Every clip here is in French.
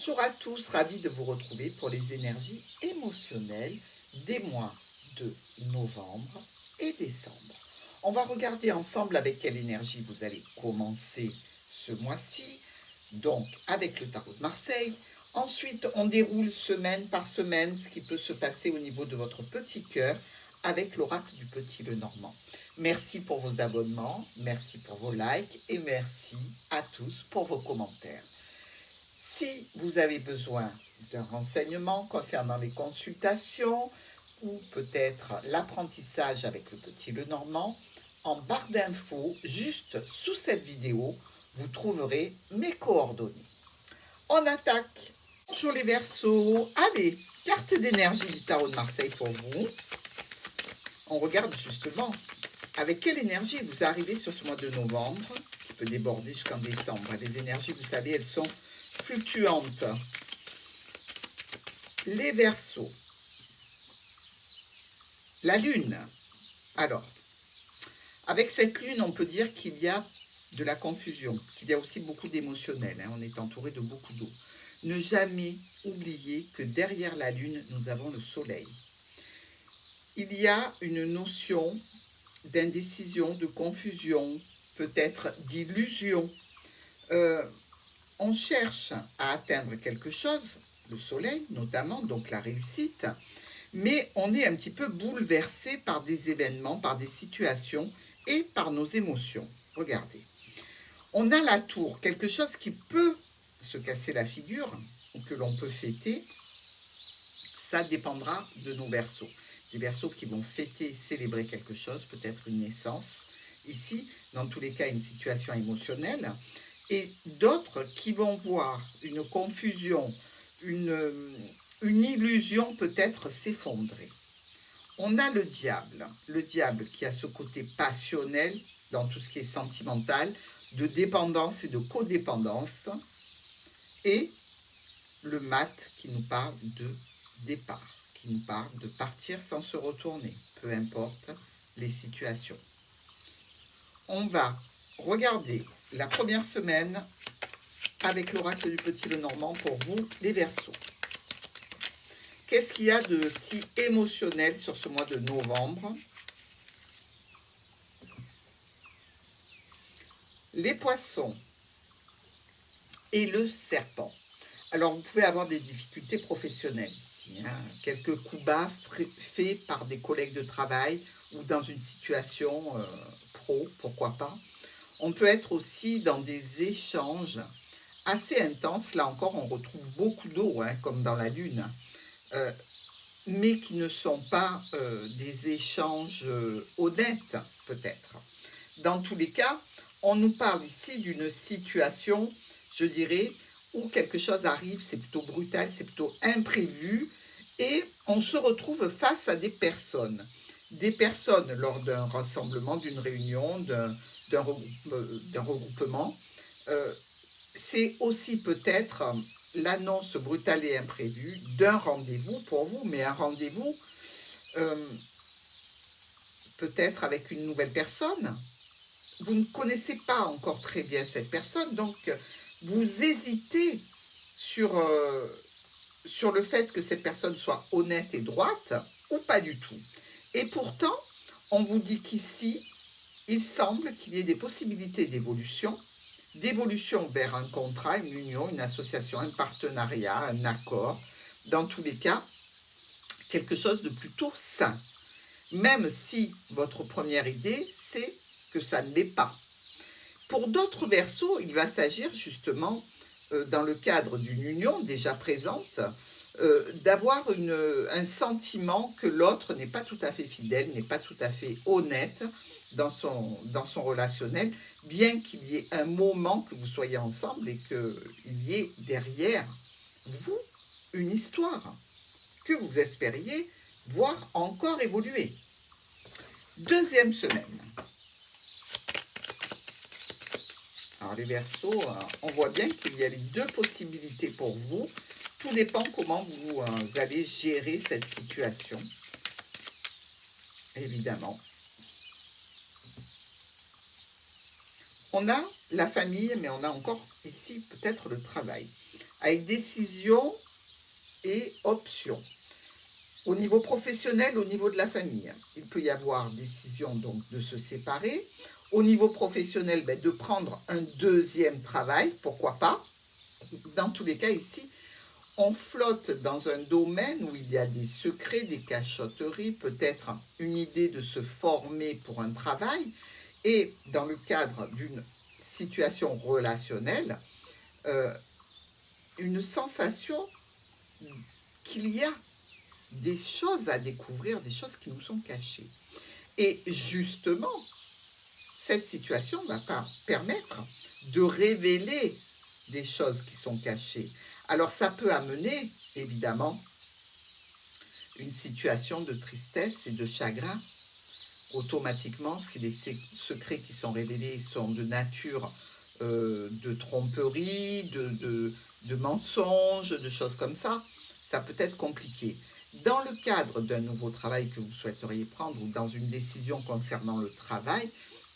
Bonjour à tous, ravi de vous retrouver pour les énergies émotionnelles des mois de novembre et décembre. On va regarder ensemble avec quelle énergie vous allez commencer ce mois-ci, donc avec le tarot de Marseille. Ensuite, on déroule semaine par semaine ce qui peut se passer au niveau de votre petit cœur avec l'oracle du Petit Lenormand. Merci pour vos abonnements, merci pour vos likes et merci à tous pour vos commentaires. Si vous avez besoin d'un renseignement concernant les consultations ou peut-être l'apprentissage avec le Petit Lenormand, en barre d'infos, juste sous cette vidéo, vous trouverez mes coordonnées. On attaque. Bonjour les Verseaux. Allez, carte d'énergie du tarot de Marseille pour vous. On regarde justement avec quelle énergie vous arrivez sur ce mois de novembre, qui peut déborder jusqu'en décembre. Les énergies, vous savez, elles sont fluctuantes. Les Verseaux. La Lune. Alors, avec cette Lune, on peut dire qu'il y a de la confusion, qu'il y a aussi beaucoup d'émotionnel. On est entouré de beaucoup d'eau. Ne jamais oublier que derrière la Lune, nous avons le Soleil. Il y a une notion d'indécision, de confusion, peut-être d'illusion. On cherche à atteindre quelque chose, le Soleil notamment, donc la réussite, mais on est un petit peu bouleversé par des événements, par des situations et par nos émotions. Regardez. On a la tour, quelque chose qui peut se casser la figure, ou que l'on peut fêter. Ça dépendra de nos Verseaux. Des Verseaux qui vont fêter, célébrer quelque chose, peut-être une naissance. Ici, dans tous les cas, une situation émotionnelle. Et d'autres qui vont voir une confusion, une illusion peut-être s'effondrer. On a le diable qui a ce côté passionnel dans tout ce qui est sentimental, de dépendance et de codépendance, et le mat qui nous parle de départ, qui nous parle de partir sans se retourner, peu importe les situations. On va regarder la première semaine avec l'oracle du Petit Lenormand pour vous, les Verseaux. Qu'est-ce qu'il y a de si émotionnel sur ce mois de novembre? Les Poissons et le Serpent. Alors, vous pouvez avoir des difficultés professionnelles ici, quelques coups bas faits par des collègues de travail ou dans une situation pro, pourquoi pas. On peut être aussi dans des échanges assez intenses. Là encore, on retrouve beaucoup d'eau, comme dans la Lune, mais qui ne sont pas des échanges honnêtes, peut-être. Dans tous les cas, on nous parle ici d'une situation, je dirais, où quelque chose arrive, c'est plutôt brutal, c'est plutôt imprévu, et on se retrouve face à des personnes. Des personnes lors d'un rassemblement, d'une réunion, d'un regroupement. C'est aussi peut-être l'annonce brutale et imprévue d'un rendez-vous pour vous, mais un rendez-vous peut-être avec une nouvelle personne. Vous ne connaissez pas encore très bien cette personne, donc vous hésitez sur le fait que cette personne soit honnête et droite ou pas du tout. Et pourtant, on vous dit qu'ici, il semble qu'il y ait des possibilités d'évolution vers un contrat, une union, une association, un partenariat, un accord. Dans tous les cas, quelque chose de plutôt sain. Même si votre première idée, c'est que ça ne l'est pas. Pour d'autres Verseaux, il va s'agir justement, dans le cadre d'une union déjà présente, d'avoir un sentiment que l'autre n'est pas tout à fait fidèle, n'est pas tout à fait honnête dans son relationnel, bien qu'il y ait un moment que vous soyez ensemble et qu'il y ait derrière vous une histoire que vous espériez voir encore évoluer. Deuxième semaine. Alors les Verseaux, on voit bien qu'il y a les deux possibilités pour vous. Tout dépend comment vous allez gérer cette situation, évidemment. On a la famille, mais on a encore ici peut-être le travail, avec décision et option. Au niveau professionnel, au niveau de la famille, il peut y avoir décision donc de se séparer. Au niveau professionnel, de prendre un deuxième travail, pourquoi pas. Dans tous les cas ici, on flotte dans un domaine où il y a des secrets, des cachotteries, peut-être une idée de se former pour un travail. Et dans le cadre d'une situation relationnelle, euh, une sensation qu'il y a des choses à découvrir, des choses qui nous sont cachées. Et justement, cette situation va permettre de révéler des choses qui sont cachées. Alors ça peut amener, évidemment, une situation de tristesse et de chagrin. Automatiquement, si les secrets qui sont révélés sont de nature de tromperie, de mensonges, de choses comme ça peut être compliqué. Dans le cadre d'un nouveau travail que vous souhaiteriez prendre ou dans une décision concernant le travail,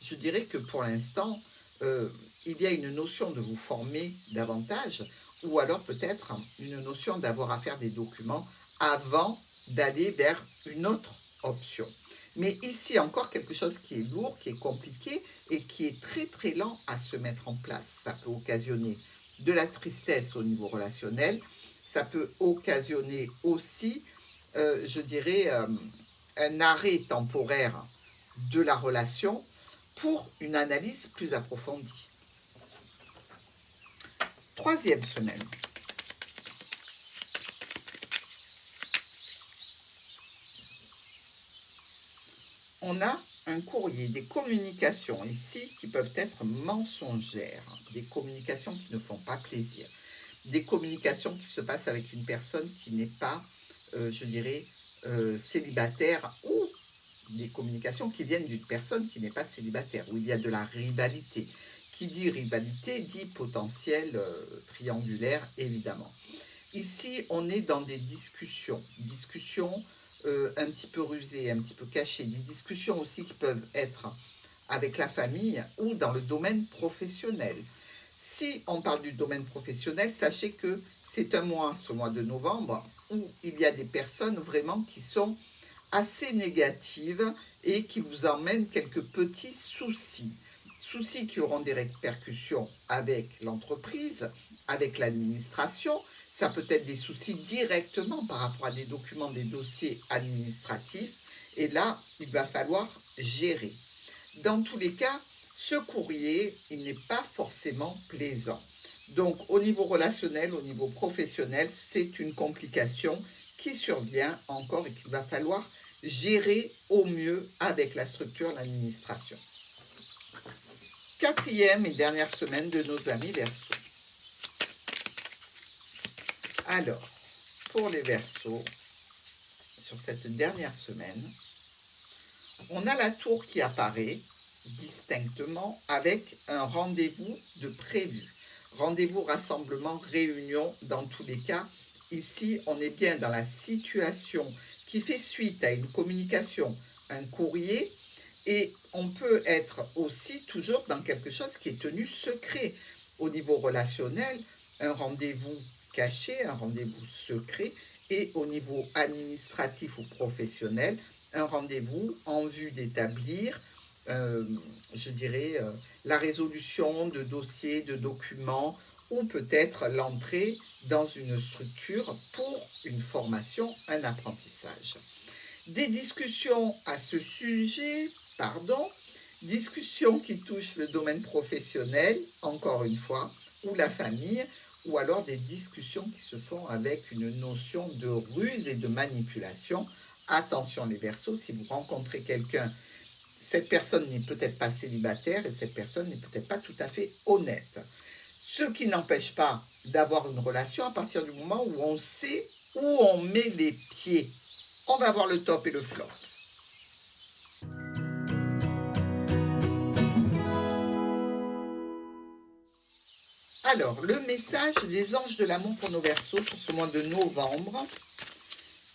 je dirais que pour l'instant, il y a une notion de vous former davantage ou alors peut-être une notion d'avoir à faire des documents avant d'aller vers une autre option. Mais ici encore quelque chose qui est lourd, qui est compliqué et qui est très très lent à se mettre en place. Ça peut occasionner de la tristesse au niveau relationnel, ça peut occasionner aussi, je dirais, un arrêt temporaire de la relation pour une analyse plus approfondie. Troisième semaine. On a un courrier, des communications ici qui peuvent être mensongères, des communications qui ne font pas plaisir, des communications qui se passent avec une personne qui n'est pas, je dirais, célibataire ou des communications qui viennent d'une personne qui n'est pas célibataire, où il y a de la rivalité. Qui dit rivalité dit potentiel triangulaire, évidemment. Ici, on est dans des discussions un petit peu rusées, un petit peu cachées, des discussions aussi qui peuvent être avec la famille ou dans le domaine professionnel. Si on parle du domaine professionnel, sachez que c'est un mois, ce mois de novembre, où il y a des personnes vraiment qui sont assez négatives et qui vous emmènent quelques petits soucis. Soucis qui auront des répercussions avec l'entreprise, avec l'administration. Ça peut être des soucis directement par rapport à des documents, des dossiers administratifs. Et là, il va falloir gérer. Dans tous les cas, ce courrier, il n'est pas forcément plaisant. Donc, au niveau relationnel, au niveau professionnel, c'est une complication qui survient encore et qu'il va falloir gérer au mieux avec la structure, l'administration. Quatrième et dernière semaine de nos amis Verseaux. Alors, pour les Verseaux, sur cette dernière semaine, on a la tour qui apparaît distinctement avec un rendez-vous de prévu. Rendez-vous, rassemblement, réunion, dans tous les cas. Ici, on est bien dans la situation qui fait suite à une communication, un courrier, et on peut être aussi toujours dans quelque chose qui est tenu secret. Au niveau relationnel, un rendez-vous caché, un rendez-vous secret, et au niveau administratif ou professionnel, un rendez-vous en vue d'établir, je dirais, la résolution de dossiers, de documents, ou peut-être l'entrée dans une structure pour une formation, un apprentissage. Des discussions à ce sujet, discussions qui touchent le domaine professionnel, encore une fois, ou la famille, ou alors des discussions qui se font avec une notion de ruse et de manipulation. Attention les Verseaux, si vous rencontrez quelqu'un, cette personne n'est peut-être pas célibataire et cette personne n'est peut-être pas tout à fait honnête. Ce qui n'empêche pas d'avoir une relation à partir du moment où on sait où on met les pieds. On va voir le top et le flop. Alors, le message des anges de l'amour pour nos Verseaux sur ce mois de novembre,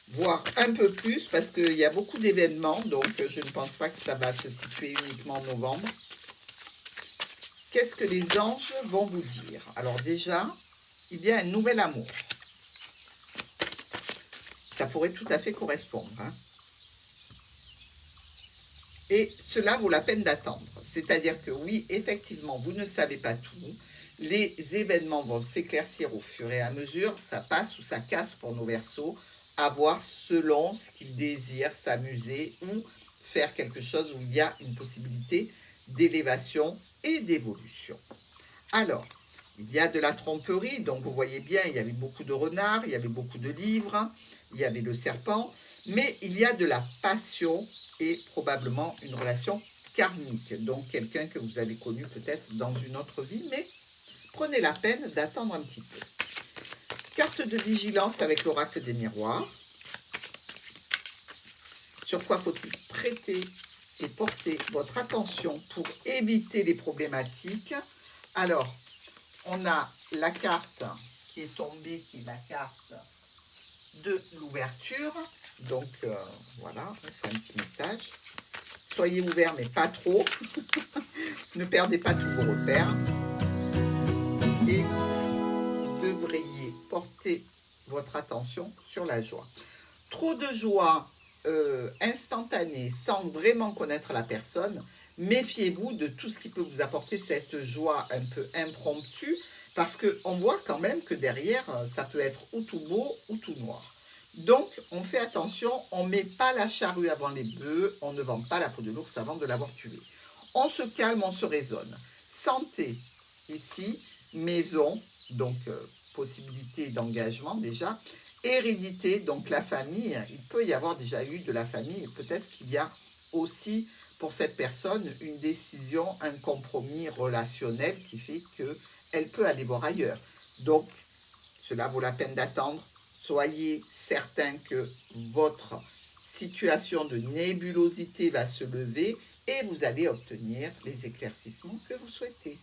voire un peu plus, parce qu'il y a beaucoup d'événements, donc je ne pense pas que ça va se situer uniquement en novembre. qu'est-ce que les anges vont vous dire? Alors déjà, il y a un nouvel amour. Ça pourrait tout à fait correspondre, hein. Et cela vaut la peine d'attendre. C'est-à-dire que oui, effectivement, vous ne savez pas tout. Les événements vont s'éclaircir au fur et à mesure. Ça passe ou ça casse pour nos Verseaux, à voir selon ce qu'ils désirent, s'amuser ou faire quelque chose où il y a une possibilité d'élévation et d'évolution. Alors, il y a de la tromperie, donc vous voyez bien, il y avait beaucoup de renards, il y avait beaucoup de livres, il y avait le serpent, mais il y a de la passion et probablement une relation karmique, donc quelqu'un que vous avez connu peut-être dans une autre vie, mais prenez la peine d'attendre un petit peu. Carte de vigilance avec l'oracle des miroirs. Sur quoi faut-il prêter et porter votre attention pour éviter les problématiques? Alors, on a la carte qui est tombée, qui est la carte de l'ouverture. Donc, voilà, c'est un petit message. Soyez ouverts, mais pas trop. Ne perdez pas tous vos repères. Et vous devriez porter votre attention sur la joie. Trop de joie instantanée, sans vraiment connaître la personne, méfiez-vous de tout ce qui peut vous apporter cette joie un peu impromptue, parce qu'on voit quand même que derrière, ça peut être ou tout beau ou tout noir. Donc, on fait attention, on ne met pas la charrue avant les bœufs, on ne vend pas la peau de l'ours avant de l'avoir tué. On se calme, on se raisonne. Santé, ici, maison, donc possibilité d'engagement déjà. Hérédité, donc la famille, il peut y avoir déjà eu de la famille, peut-être qu'il y a aussi pour cette personne une décision, un compromis relationnel qui fait qu'elle peut aller voir ailleurs. Donc, cela vaut la peine d'attendre. Soyez certain que votre situation de nébulosité va se lever et vous allez obtenir les éclaircissements que vous souhaitez.